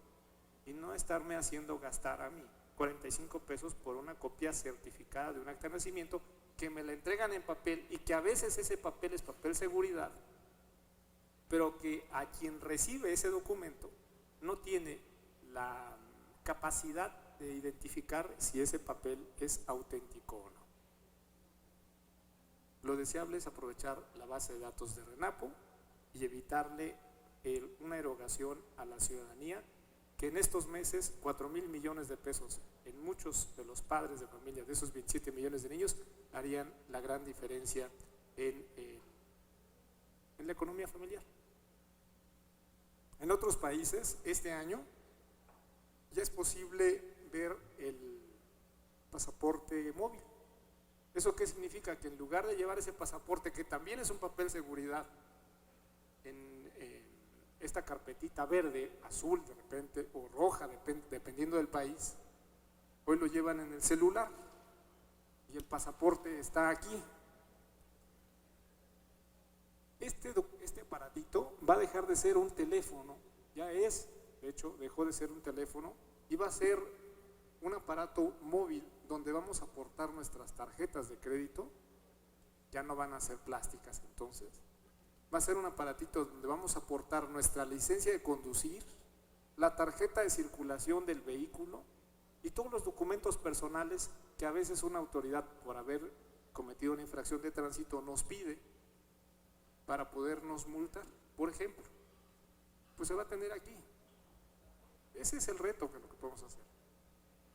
y no estarme haciendo gastar a mí 45 pesos por una copia certificada de un acta de nacimiento que me la entregan en papel y que a veces ese papel es papel seguridad, pero que a quien recibe ese documento no tiene la capacidad de identificar si ese papel es auténtico o no. Lo deseable es aprovechar la base de datos de RENAPO y evitarle una erogación a la ciudadanía, que en estos meses 4,000 millones de pesos en muchos de los padres de familia de esos 27 millones de niños harían la gran diferencia en la economía familiar. En otros países, este año, ya es posible ver el pasaporte móvil. ¿Eso qué significa? Que en lugar de llevar ese pasaporte, que también es un papel seguridad, en esta carpetita verde, azul de repente, o roja, dependiendo del país, hoy lo llevan en el celular y el pasaporte está aquí. Este aparatito va a dejar de ser un teléfono, de hecho dejó de ser un teléfono y va a ser un aparato móvil donde vamos a aportar nuestras tarjetas de crédito. Ya no van a ser plásticas entonces, va a ser un aparatito donde vamos a aportar nuestra licencia de conducir, la tarjeta de circulación del vehículo y todos los documentos personales que a veces una autoridad, por haber cometido una infracción de tránsito, nos pide para podernos multar, por ejemplo. Pues se va a tener aquí. Ese es el reto que podemos hacer.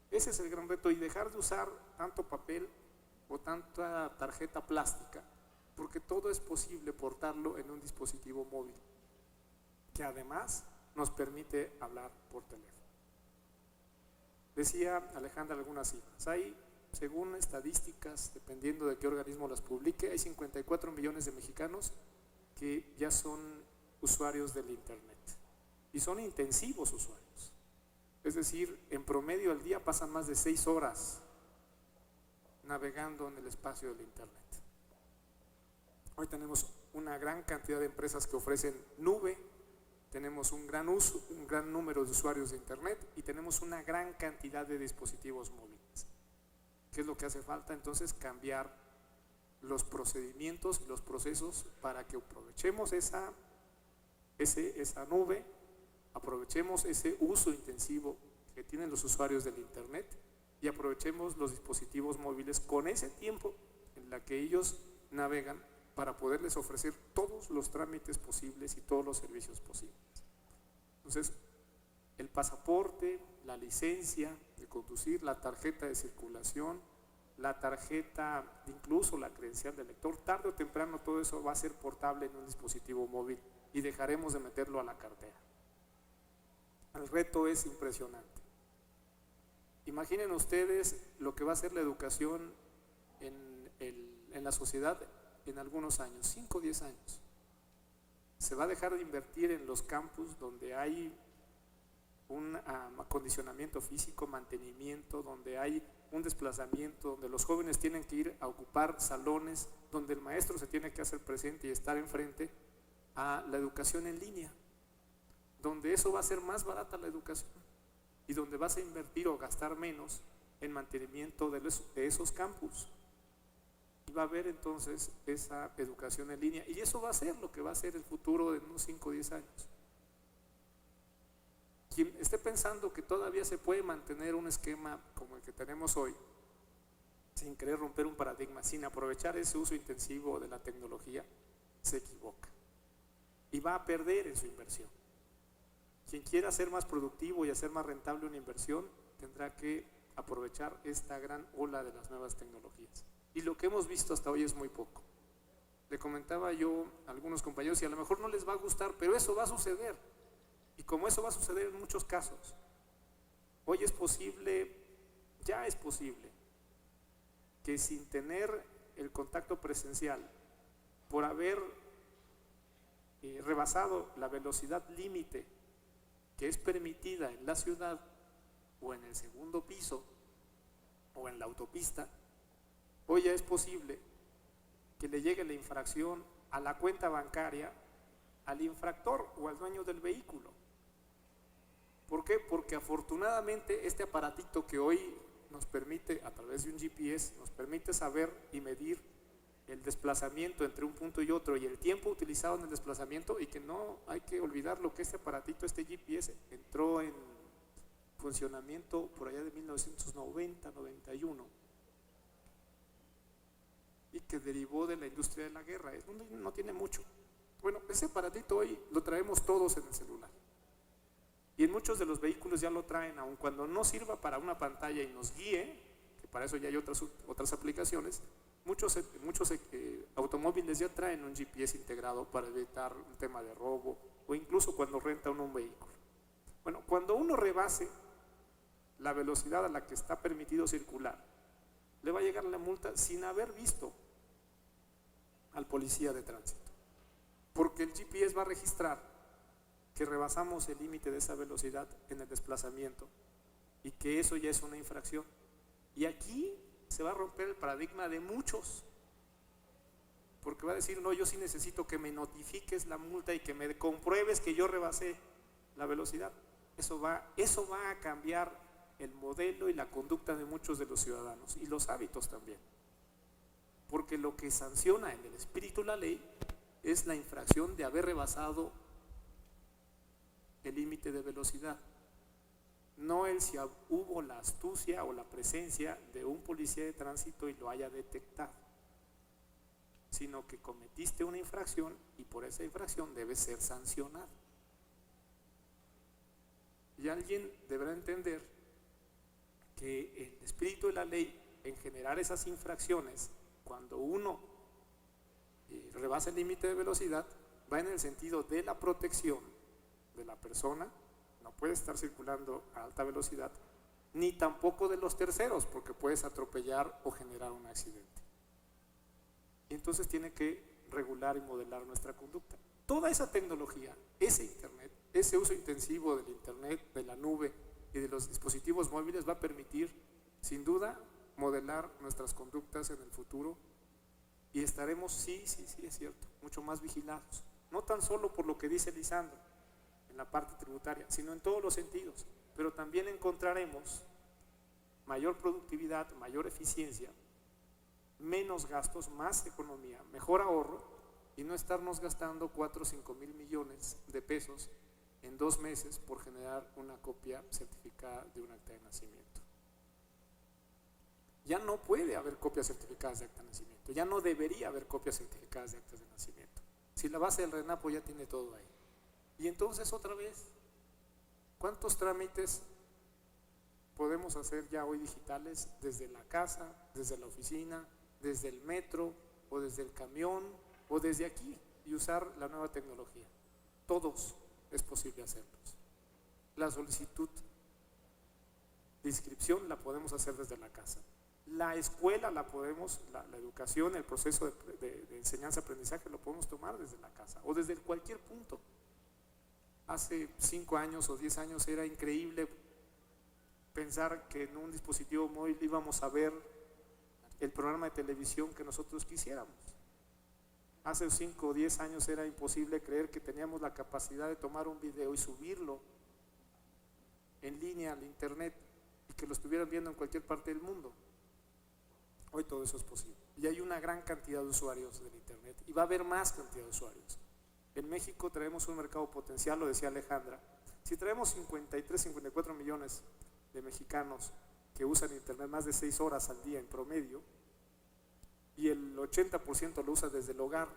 Ese es el gran reto, y dejar de usar tanto papel o tanta tarjeta plástica, porque todo es posible portarlo en un dispositivo móvil, que además nos permite hablar por teléfono. Decía Alejandra algunas cifras. Hay, según estadísticas, dependiendo de qué organismo las publique, hay 54 millones de mexicanos que ya son usuarios del internet y son intensivos usuarios. Es decir, en promedio al día pasan más de 6 horas navegando en el espacio del internet. Hoy tenemos una gran cantidad de empresas que ofrecen nube, tenemos un gran número de usuarios de internet y tenemos una gran cantidad de dispositivos móviles. ¿Qué es lo que hace falta? Entonces, cambiar los procedimientos y los procesos para que aprovechemos esa nube, aprovechemos ese uso intensivo que tienen los usuarios del internet y aprovechemos los dispositivos móviles con ese tiempo en la que ellos navegan para poderles ofrecer todos los trámites posibles y todos los servicios posibles. Entonces, el pasaporte, la licencia de conducir, la tarjeta de circulación, la tarjeta, incluso la credencial del lector, tarde o temprano todo eso va a ser portable en un dispositivo móvil y dejaremos de meterlo a la cartera. El reto es impresionante. Imaginen ustedes lo que va a ser la educación en la sociedad en algunos años, 5 o 10 años. Se va a dejar de invertir en los campus donde hay un acondicionamiento físico, mantenimiento, donde hay un desplazamiento, donde los jóvenes tienen que ir a ocupar salones, donde el maestro se tiene que hacer presente y estar enfrente, a la educación en línea, donde eso va a ser más barata la educación y donde vas a invertir o gastar menos en mantenimiento de esos campus. Y va a haber entonces esa educación en línea y eso va a ser lo que va a ser el futuro de unos 5 o 10 años. Quien esté pensando que todavía se puede mantener un esquema como el que tenemos hoy, sin querer romper un paradigma, sin aprovechar ese uso intensivo de la tecnología, se equivoca y va a perder en su inversión. Quien quiera ser más productivo y hacer más rentable una inversión tendrá que aprovechar esta gran ola de las nuevas tecnologías. Y lo que hemos visto hasta hoy es muy poco. Le comentaba yo a algunos compañeros y a lo mejor no les va a gustar, pero eso va a suceder. Y como eso va a suceder en muchos casos, hoy es posible, ya es posible, que sin tener el contacto presencial, por haber rebasado la velocidad límite que es permitida en la ciudad, o en el segundo piso o en la autopista, hoy ya es posible que le llegue la infracción a la cuenta bancaria al infractor o al dueño del vehículo. ¿Por qué? Porque afortunadamente este aparatito que hoy nos permite, a través de un GPS, nos permite saber y medir el desplazamiento entre un punto y otro y el tiempo utilizado en el desplazamiento, y que no hay que olvidar lo que este aparatito, este GPS, entró en funcionamiento por allá de 1990-91 y que derivó de la industria de la guerra. No tiene mucho. Bueno, ese aparatito hoy lo traemos todos en el celular. Y en muchos de los vehículos ya lo traen, aun cuando no sirva para una pantalla y nos guíe, que para eso ya hay otras aplicaciones. Muchos automóviles ya traen un GPS integrado para evitar un tema de robo, o incluso cuando renta uno un vehículo. Bueno, cuando uno rebase la velocidad a la que está permitido circular, le va a llegar la multa sin haber visto al policía de tránsito, porque el GPS va a registrar que rebasamos el límite de esa velocidad en el desplazamiento y que eso ya es una infracción. Y aquí se va a romper el paradigma de muchos, porque va a decir, no, yo sí necesito que me notifiques la multa y que me compruebes que yo rebasé la velocidad. Eso va a cambiar el modelo y la conducta de muchos de los ciudadanos y los hábitos también, porque lo que sanciona en el espíritu de la ley es la infracción de haber rebasado el límite de velocidad, no el si hubo la astucia o la presencia de un policía de tránsito y lo haya detectado, sino que cometiste una infracción y por esa infracción debes ser sancionado. Y alguien deberá entender que el espíritu de la ley en generar esas infracciones, cuando uno rebasa el límite de velocidad, va en el sentido de la protección de la persona. No puede estar circulando a alta velocidad, ni tampoco de los terceros, porque puedes atropellar o generar un accidente. Y entonces tiene que regular y modelar nuestra conducta. Toda esa tecnología, ese internet, ese uso intensivo del internet, de la nube y de los dispositivos móviles va a permitir, sin duda, modelar nuestras conductas en el futuro, y estaremos, sí es cierto, mucho más vigilados, no tan solo por lo que dice Lisandro en la parte tributaria, sino en todos los sentidos, pero también encontraremos mayor productividad, mayor eficiencia, menos gastos, más economía, mejor ahorro, y no estarnos gastando 4 o 5 mil millones de pesos en 2 meses por generar una copia certificada de un acta de nacimiento. Ya no puede haber copias certificadas de acta de nacimiento, ya no debería haber copias certificadas de actas de nacimiento. Si la base del RENAPO ya tiene todo ahí. Y entonces otra vez, ¿cuántos trámites podemos hacer ya hoy digitales desde la casa, desde la oficina, desde el metro o desde el camión o desde aquí, y usar la nueva tecnología? Todos es posible hacerlos. La solicitud de inscripción la podemos hacer desde la casa. La escuela la podemos, la educación, el proceso de enseñanza-aprendizaje lo podemos tomar desde la casa o desde cualquier punto. Hace 5 años o 10 años era increíble pensar que en un dispositivo móvil íbamos a ver el programa de televisión que nosotros quisiéramos. Hace 5 o 10 años era imposible creer que teníamos la capacidad de tomar un video y subirlo en línea al internet y que lo estuvieran viendo en cualquier parte del mundo. Hoy todo eso es posible y hay una gran cantidad de usuarios del internet y va a haber más cantidad de usuarios. En México traemos un mercado potencial, lo decía Alejandra. Si traemos 53, 54 millones de mexicanos que usan internet más de 6 horas al día en promedio, y el 80% lo usa desde el hogar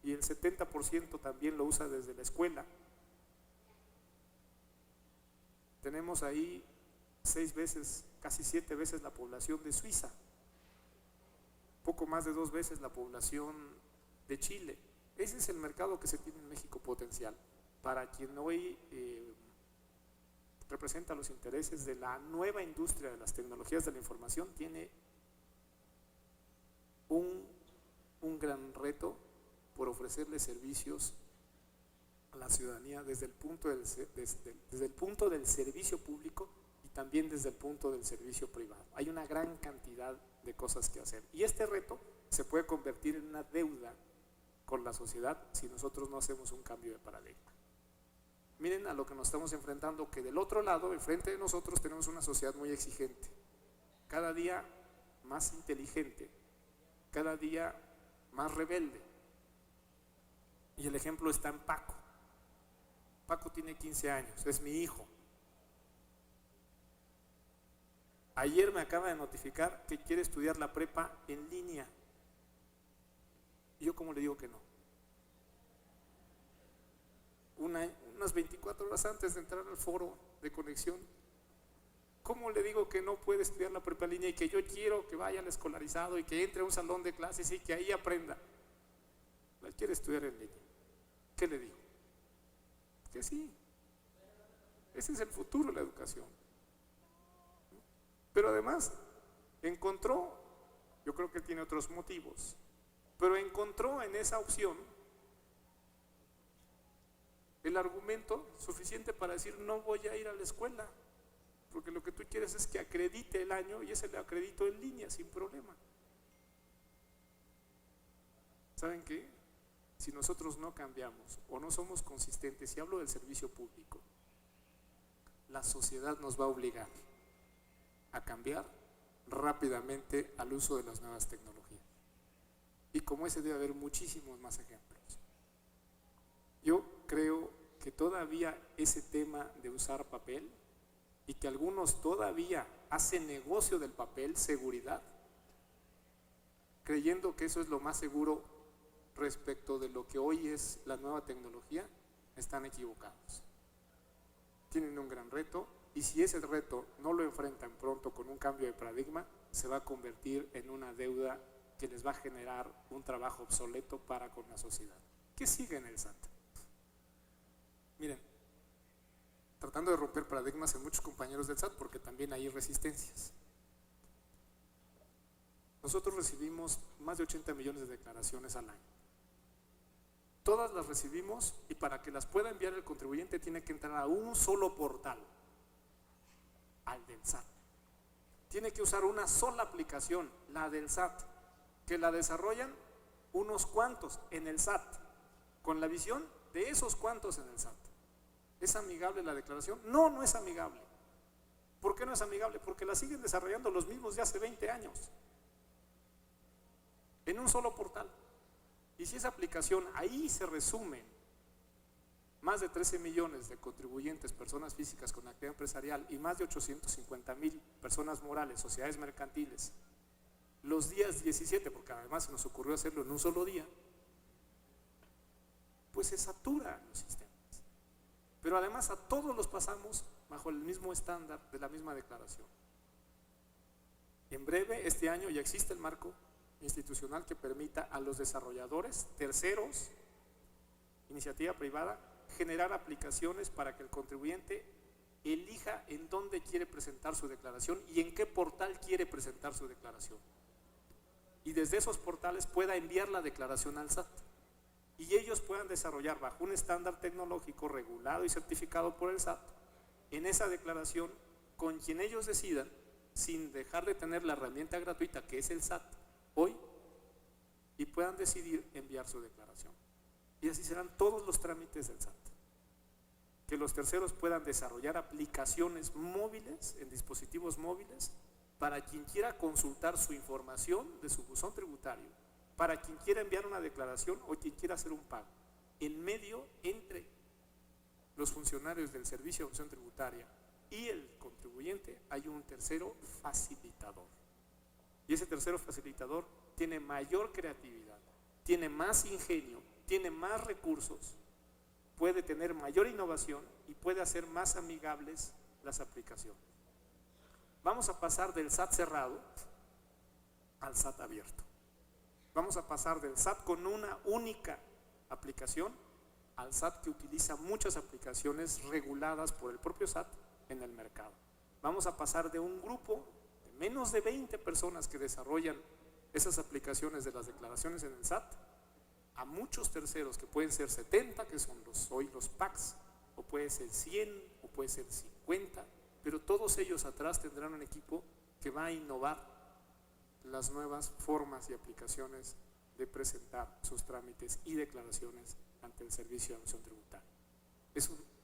y el 70% también lo usa desde la escuela, tenemos ahí 6 veces, casi 7 veces la población de Suiza, poco más de 2 veces la población de Chile. Ese es el mercado que se tiene en México potencial, para quien hoy representa los intereses de la nueva industria de las tecnologías de la información. Tiene un gran reto por ofrecerle servicios a la ciudadanía desde el punto del servicio público y también desde el punto del servicio privado. Hay una gran cantidad de cosas que hacer. Y este reto se puede convertir en una deuda con la sociedad si nosotros no hacemos un cambio de paradigma. Miren a lo que nos estamos enfrentando, que del otro lado, enfrente de nosotros, tenemos una sociedad muy exigente, cada día más inteligente, cada día más rebelde. Y el ejemplo está en Paco. Paco tiene 15 años, es mi hijo. Ayer me acaba de notificar que quiere estudiar la prepa en línea. ¿Y yo cómo le digo que no? Unas 24 horas antes de entrar al foro de conexión, ¿cómo le digo que no puede estudiar la prepa en línea y que yo quiero que vaya al escolarizado y que entre a un salón de clases y que ahí aprenda? Él quiere estudiar en línea. ¿Qué le digo? Que sí. Ese es el futuro de la educación. Pero además encontró, yo creo que tiene otros motivos, pero encontró en esa opción el argumento suficiente para decir: no voy a ir a la escuela, porque lo que tú quieres es que acredite el año, y ese le acredito en línea sin problema. ¿Saben qué? Si nosotros no cambiamos o no somos consistentes, y hablo del servicio público, la sociedad nos va a obligar a cambiar rápidamente al uso de las nuevas tecnologías. Y como ese debe haber muchísimos más ejemplos. Yo creo que todavía ese tema de usar papel, y que algunos todavía hacen negocio del papel, seguridad, creyendo que eso es lo más seguro respecto de lo que hoy es la nueva tecnología, están equivocados. Tienen un gran reto, y si ese reto no lo enfrentan pronto con un cambio de paradigma, se va a convertir en una deuda que les va a generar un trabajo obsoleto para con la sociedad. ¿Qué sigue en el SAT? Miren, tratando de romper paradigmas en muchos compañeros del SAT, porque también hay resistencias. Nosotros recibimos más de 80 millones de declaraciones al año. Todas las recibimos, y para que las pueda enviar el contribuyente tiene que entrar a un solo portal, al del SAT. Tiene que usar una sola aplicación, la del SAT, que la desarrollan unos cuantos en el SAT, con la visión de esos cuantos en el SAT. ¿Es amigable la declaración? No, no es amigable. ¿Por qué no es amigable? Porque la siguen desarrollando los mismos de hace 20 años, en un solo portal. Y si esa aplicación, ahí se resumen más de 13 millones de contribuyentes, personas físicas con actividad empresarial, y más de 850,000 personas morales, sociedades mercantiles, los días 17, porque además se nos ocurrió hacerlo en un solo día, pues se saturan los sistemas. Pero además a todos los pasamos bajo el mismo estándar de la misma declaración. En breve, este año, ya existe el marco institucional que permita a los desarrolladores, terceros, iniciativa privada, generar aplicaciones para que el contribuyente elija en dónde quiere presentar su declaración y en qué portal quiere presentar su declaración. Y desde esos portales pueda enviar la declaración al SAT. Y ellos puedan desarrollar bajo un estándar tecnológico regulado y certificado por el SAT, en esa declaración, con quien ellos decidan, sin dejar de tener la herramienta gratuita que es el SAT hoy, y puedan decidir enviar su declaración. Y así serán todos los trámites del SAT. Que los terceros puedan desarrollar aplicaciones móviles, en dispositivos móviles, para quien quiera consultar su información de su buzón tributario, para quien quiera enviar una declaración o quien quiera hacer un pago. En medio, entre los funcionarios del Servicio de Administración Tributaria y el contribuyente, hay un tercero facilitador. Y ese tercero facilitador tiene mayor creatividad, tiene más ingenio, tiene más recursos, puede tener mayor innovación y puede hacer más amigables las aplicaciones. Vamos a pasar del SAT cerrado al SAT abierto. Vamos a pasar del SAT con una única aplicación al SAT que utiliza muchas aplicaciones reguladas por el propio SAT en el mercado. Vamos a pasar de un grupo de menos de 20 personas que desarrollan esas aplicaciones de las declaraciones en el SAT a muchos terceros, que pueden ser 70, que son hoy los PACs, o puede ser 100, o puede ser 50, pero todos ellos atrás tendrán un equipo que va a innovar las nuevas formas y aplicaciones de presentar sus trámites y declaraciones ante el Servicio de Administración Tributaria.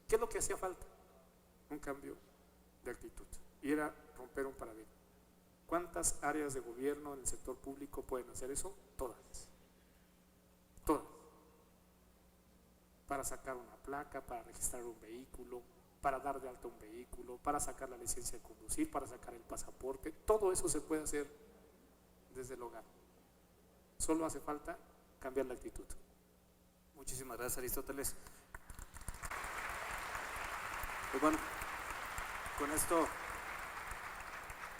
¿Qué es lo que hacía falta? Un cambio de actitud, y era romper un paradigma. ¿Cuántas áreas de gobierno en el sector público pueden hacer eso? Todas. Todas. Para sacar una placa, para registrar un vehículo, para dar de alta un vehículo, para sacar la licencia de conducir, para sacar el pasaporte, todo eso se puede hacer desde el hogar. Solo hace falta cambiar la actitud. Muchísimas gracias, Aristóteles. Pues bueno, con esto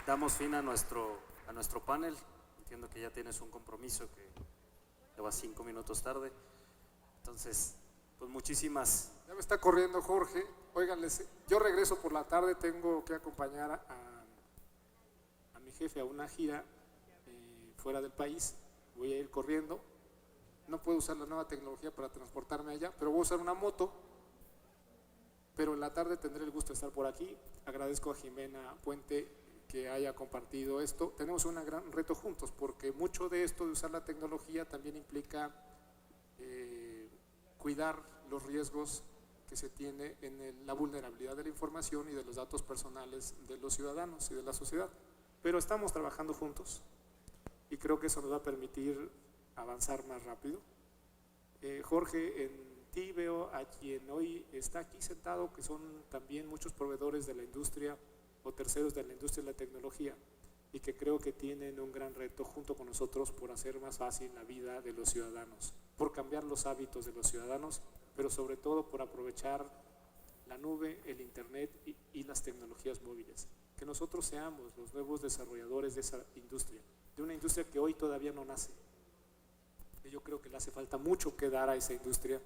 damos fin a nuestro panel. Entiendo que ya tienes un compromiso que te vas 5 minutos tarde. Entonces, pues muchísimas. Ya me está corriendo Jorge. Oigan, yo regreso por la tarde, tengo que acompañar a mi jefe a una gira fuera del país. Voy a ir corriendo. No puedo usar la nueva tecnología para transportarme allá, pero voy a usar una moto. Pero en la tarde tendré el gusto de estar por aquí. Agradezco a Jimena Puente que haya compartido esto. Tenemos un gran reto juntos, porque mucho de esto de usar la tecnología también implica cuidar los riesgos que se tiene en la vulnerabilidad de la información y de los datos personales de los ciudadanos y de la sociedad. Pero estamos trabajando juntos y creo que eso nos va a permitir avanzar más rápido. Jorge, en ti veo a quien hoy está aquí sentado, que son también muchos proveedores de la industria o terceros de la industria de la tecnología, y que creo que tienen un gran reto junto con nosotros por hacer más fácil la vida de los ciudadanos, por cambiar los hábitos de los ciudadanos, pero sobre todo por aprovechar la nube, el internet y las tecnologías móviles. Que nosotros seamos los nuevos desarrolladores de esa industria, de una industria que hoy todavía no nace. Yo creo que le hace falta mucho que dar a esa industria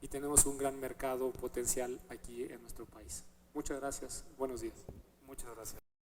y tenemos un gran mercado potencial aquí en nuestro país. Muchas gracias, buenos días. Muchas gracias.